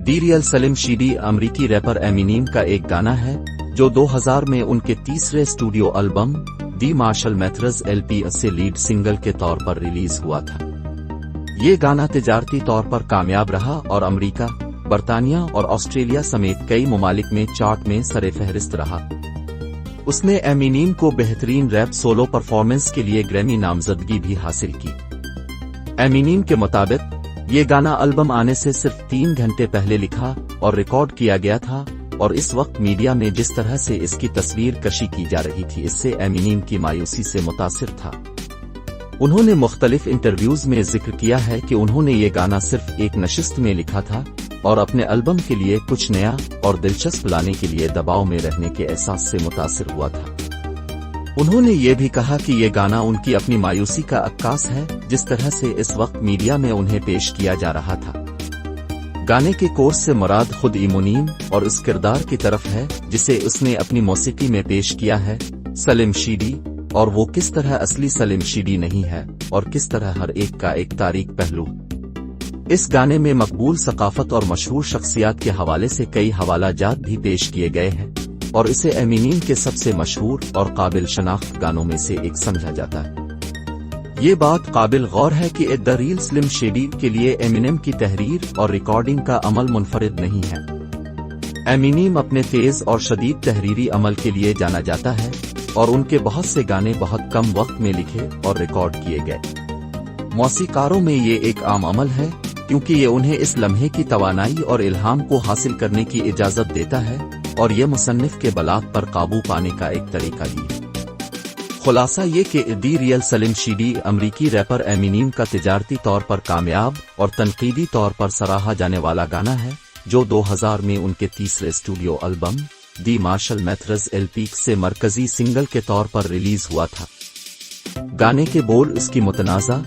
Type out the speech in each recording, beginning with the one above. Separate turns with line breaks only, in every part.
دی rail سلیم شیڈی امریکی rapper ایمینیم کا ایک گانا ہے جو 2000 میں ان کے تیسرے اسٹوڈیو البم دی مارشل میتھرز LP سے لیڈ سنگل کے طور پر ریلیز ہوا تھا۔ یہ گانا تجارتی طور پر کامیاب رہا اور امریکہ، برطانیہ اور آسٹریلیا سمیت کئی ممالک میں چارٹ میں سر فہرست رہا۔ اس نے ایمینیم کو بہترین ریپ سولو پرفارمنس کے لیے گریمی نامزدگی بھی حاصل کی۔ ایمینیم کے مطابق یہ گانا البم آنے سے صرف 3 گھنٹے پہلے لکھا اور ریکارڈ کیا گیا تھا، اور اس وقت میڈیا میں جس طرح سے اس کی تصویر کشی کی جا رہی تھی اس سے ایمینیم کی مایوسی سے متاثر تھا۔ انہوں نے مختلف انٹرویوز میں ذکر کیا ہے کہ انہوں نے یہ گانا صرف ایک نشست میں لکھا تھا اور اپنے البم کے لیے کچھ نیا اور دلچسپ لانے کے لیے دباؤ میں رہنے کے احساس سے متاثر ہوا تھا۔ انہوں نے یہ بھی کہا کہ یہ گانا ان کی اپنی مایوسی کا عکاس ہے جس طرح سے اس وقت میڈیا میں انہیں پیش کیا جا رہا تھا۔ گانے کے کورس سے مراد خود ایمونیم اور اس کردار کی طرف ہے جسے اس نے اپنی موسیقی میں پیش کیا ہے، سلیم شیڈی، اور وہ کس طرح اصلی سلیم شیڈی نہیں ہے اور کس طرح ہر ایک کا ایک تاریک پہلو۔ اس گانے میں مقبول ثقافت اور مشہور شخصیات کے حوالے سے کئی حوالہ جات بھی پیش کیے گئے ہیں، اور اسے ایمینیم کے سب سے مشہور اور قابل شناخت گانوں میں سے ایک سمجھا جاتا ہے۔ یہ بات قابل غور ہے کہ دی ریل سلیم شیڈی کے لیے ایمینیم کی تحریر اور ریکارڈنگ کا عمل منفرد نہیں ہے۔ ایمینیم اپنے تیز اور شدید تحریری عمل کے لیے جانا جاتا ہے، اور ان کے بہت سے گانے بہت کم وقت میں لکھے اور ریکارڈ کیے گئے۔ موسیقاروں میں یہ ایک عام عمل ہے کیونکہ یہ انہیں اس لمحے کی توانائی اور الہام کو حاصل کرنے کی اجازت دیتا ہے، اور یہ مصنف کے بلاغ پر قابو پانے کا ایک طریقہ بھی ہے۔ خلاصہ یہ کہ دی ریل سلیم شیڈی امریکی ریپر ایمینیم کا تجارتی طور پر کامیاب اور تنقیدی طور پر سراہا جانے والا گانا ہے جو 2000 میں ان کے تیسرے اسٹوڈیو البم دی مارشل میتھرز LP سے مرکزی سنگل کے طور پر ریلیز ہوا تھا۔ گانے کے بول اس کی متنازع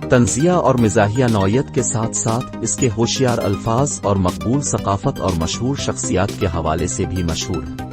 طنزیہ اور مزاحیہ نوعیت کے ساتھ ساتھ اس کے ہوشیار الفاظ اور مقبول ثقافت اور مشہور شخصیات کے حوالے سے بھی مشہور ہیں۔